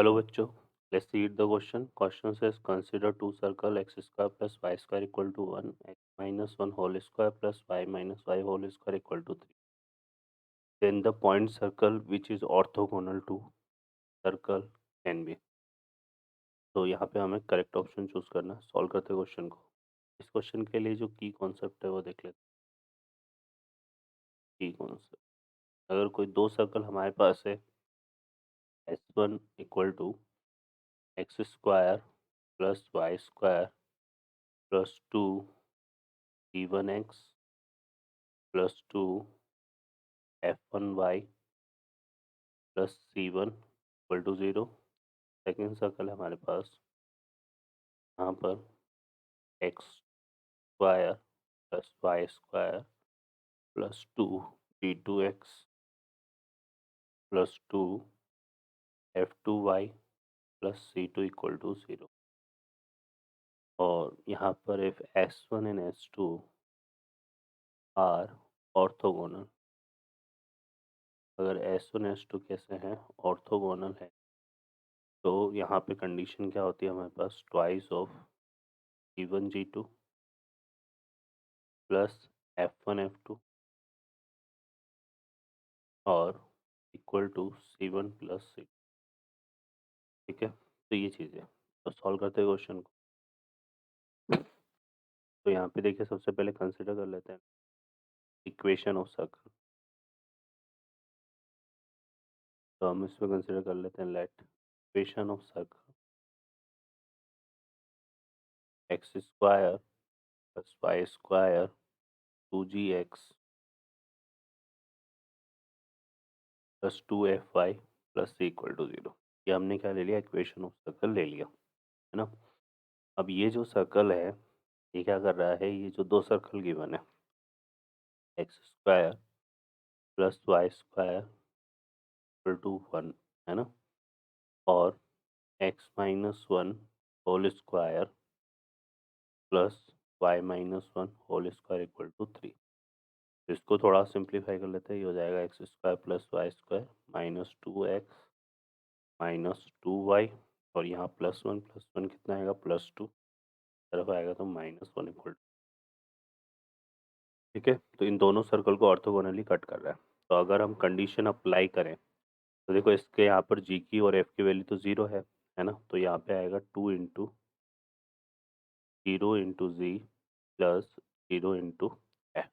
Hello बच्चों, let's read the question. Question says consider two circle x square plus y square equal to 1, x minus 1 whole square plus y minus y whole square equal to 3. Then the point circle which is orthogonal to circle can be. तो यहाँ पे हमें correct option choose करना है. Solve करते question को. इस question के लिए जो की कॉन्सेप्ट है वो देख लेते हैं. की कॉन्सेप्ट, अगर कोई दो सर्कल हमारे पास है S1 equal to x square plus y square plus two C1x plus two F1y plus C1 equal to 0. Second circle है हमारे पास, यहाँ पर x square plus y square plus two C2x plus two F2y plus C2 equal to 0. और यहाँ पर if S1 and S2 are orthogonal, अगर S1 S2 कैसे हैं, ऑर्थोगोनल है, तो यहाँ पे कंडीशन क्या होती है हमारे पास, twice of G1 G2 plus F1 F2 और equal to C1 plus C. ठीक है, तो ये चीज़ है. तो सॉल्व करते हैं क्वेश्चन को. तो यहाँ पे देखिए, सबसे पहले कंसिडर कर लेते हैं इक्वेशन ऑफ सर्कल. तो हम इसमें कंसिडर कर लेते हैं let equation of circle x square plus y square 2gx plus 2fy plus c equal to 0. ये हमने क्या ले लिया, इक्वेशन ऑफ सर्कल ले लिया, है ना. अब ये जो सर्कल है, ये क्या कर रहा है, ये जो दो सर्कल गिवन है x square plus y square equal to 1, है ना, और x minus 1 whole square plus y minus 1 whole square equal to 3. इसको थोड़ा सिंप्लीफाई कर लेते हैं. ये हो जाएगा x square plus y square minus 2x minus 2y, और यहाँ प्लस वन कितना आएगा, +2 तरफ आएगा तो -1 इक्वल. ठीक है, तो इन दोनों सर्कल को ऑर्थोगोनली कट कर रहा है. तो अगर हम कंडीशन अप्लाई करें तो देखो, इसके यहाँ पर जी की और एफ की वैल्यू तो 0 है ना. तो यहाँ पे आएगा 2 इंटू 0 इंटू जी प्लस 0 इंटू एफ.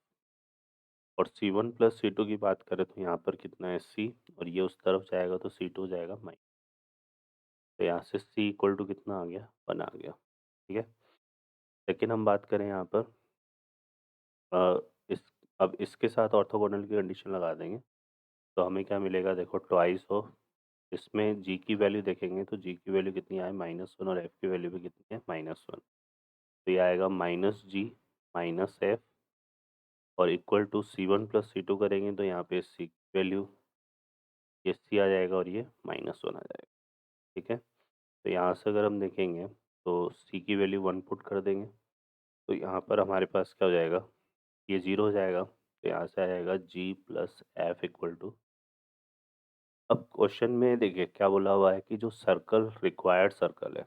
और C1 प्लस C2 की बात करें तो यहाँ पर कितना है, C, और ये उस तरफ जाएगा तो C2 जाएगा माइनस. तो यहाँ से C इक्वल टू कितना आ गया, 1 आ गया. ठीक है, लेकिन हम बात करें यहाँ पर अ, इस अब इसके साथ ऑर्थोगोनल की कंडीशन लगा देंगे तो हमें क्या मिलेगा, देखो ट्वाइस ऑफ, इसमें जी की वैल्यू देखेंगे तो जी की वैल्यू कितनी आए, -1, और एफ की वैल्यू भी कितनी है, -1. तो ये आएगा -g -f और equal to C1 plus C2 करेंगे तो यहाँ पे सी की वैल्यू, ये सी आ जाएगा और ये -1 आ जाएगा. ठीक है, तो यहाँ से अगर हम देखेंगे तो सी की वैल्यू 1 पुट कर देंगे तो यहाँ पर हमारे पास क्या हो जाएगा, ये 0 हो जाएगा. तो यहाँ से आ जाएगा जी प्लस एफ इक्वल टू. अब क्वेश्चन में देखिए क्या बोला हुआ है कि जो सर्कल रिक्वायर्ड सर्कल है,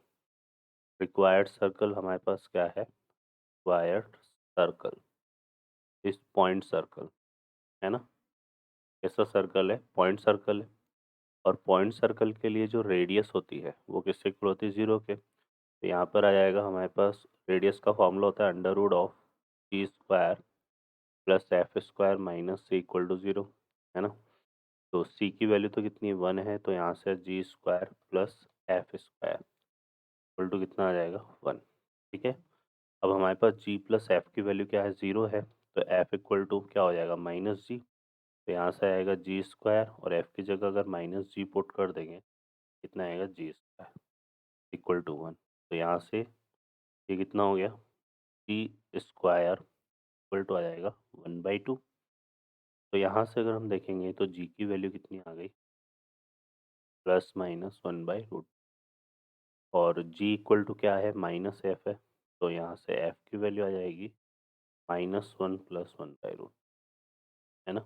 रिक्वायर्ड सर्कल हमारे पास क्या है, रिक्वायर्ड सर्कल इस पॉइंट सर्कल, है ना. कैसा सर्कल है, पॉइंट सर्कल है. और पॉइंट सर्कल के लिए जो रेडियस होती है वो किससे इक्वल होती है, 0 के. तो यहाँ पर आ जाएगा हमारे पास, रेडियस का फॉर्मूला होता है under root of c square plus F square minus c equal to 0, है ना. तो सी की वैल्यू तो कितनी 1 है, तो यहाँ से G square plus F square equal to कितना आ जाएगा, 1. ठीक है, अब हमारे पास जी प्लस एफ की वैल्यू क्या है, 0 है. तो एफ इक्वल टू क्या हो जाएगा, -g. तो यहाँ से आएगा जी स्क्वायर और एफ की जगह अगर -g पुट कर देंगे कितना आएगा, जी स्क्वायर इक्वल टू 1. तो यहाँ से ये कितना हो गया, जी स्क्वायर इक्वल टू आ जाएगा 1/2. तो यहाँ से अगर हम देखेंगे तो जी की वैल्यू कितनी आ गई, ±1/√. और जी इक्वल टू क्या है, -f है. तो यहाँ से एफ की वैल्यू आ जाएगी -1 + 1/√, है ना.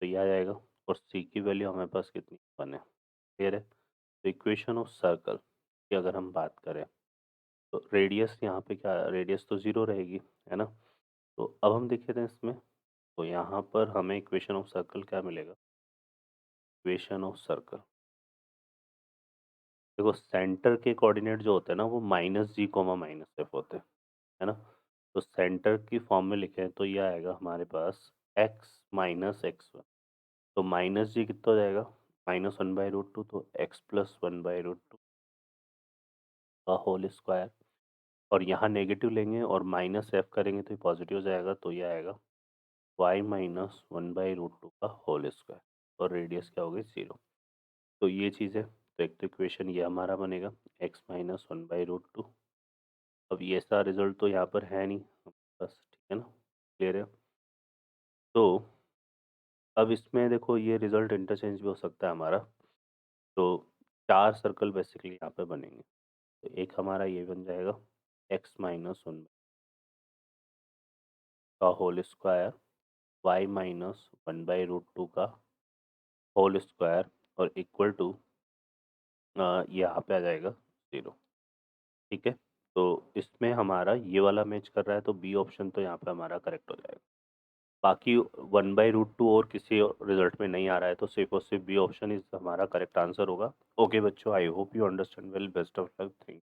तो ये आ जाएगा. और सी की वैल्यू हमारे पास कितनी, 1 है. क्लियर है. तो इक्वेशन ऑफ सर्कल की अगर हम बात करें तो रेडियस यहाँ पे क्या, रेडियस तो ज़ीरो रहेगी, है ना? तो अब हम देखें थे इसमें, तो यहाँ पर हमें इक्वेशन ऑफ सर्कल क्या मिलेगा? इक्वेशन ऑफ सर्कल, देखो सेंटर के कोऑर्डिनेट जो होते हैं ना वो -g, होते हैं, है ना? तो सेंटर की फॉर्म में लिखें तो ये आएगा हमारे पास x-x1। तो -g कितना हो जाएगा? -1/√2, तो x+1/√2 का होल स्क्वायर, और यहाँ नेगेटिव लेंगे और माइनस एफ करेंगे तो ये पॉजिटिव हो जाएगा, तो ये आएगा y-1/√2 का होल स्क्वायर, और रेडियस क्या होगी? 0। तो ये चीज़ है, तो एक तो इक्वेशन ये हमारा बनेगा x-1/√2। अब ये ऐसा रिजल्ट तो यहाँ पर है नहीं, बस ठीक है ना, क्लियर है? तो अब इसमें देखो ये रिजल्ट इंटरचेंज भी हो सकता है हमारा, तो 4 सर्कल बेसिकली यहाँ पे बनेंगे। तो एक हमारा ये बन जाएगा x-1 का होल स्क्वायर, y-1/√2 का होल स्क्वायर, और इक्वल टू यहाँ पे आ जाएगा 0, ठीक है? तो इसमें हमारा ये वाला मैच कर रहा है, तो बी ऑप्शन तो यहाँ पे हमारा करेक्ट हो जाएगा। बाकी 1/√2 और किसी रिजल्ट में नहीं आ रहा है, तो सिर्फ और सिर्फ बी ऑप्शन इज हमारा करेक्ट आंसर होगा। ओके बच्चों, I hope you understand well, best of luck, thank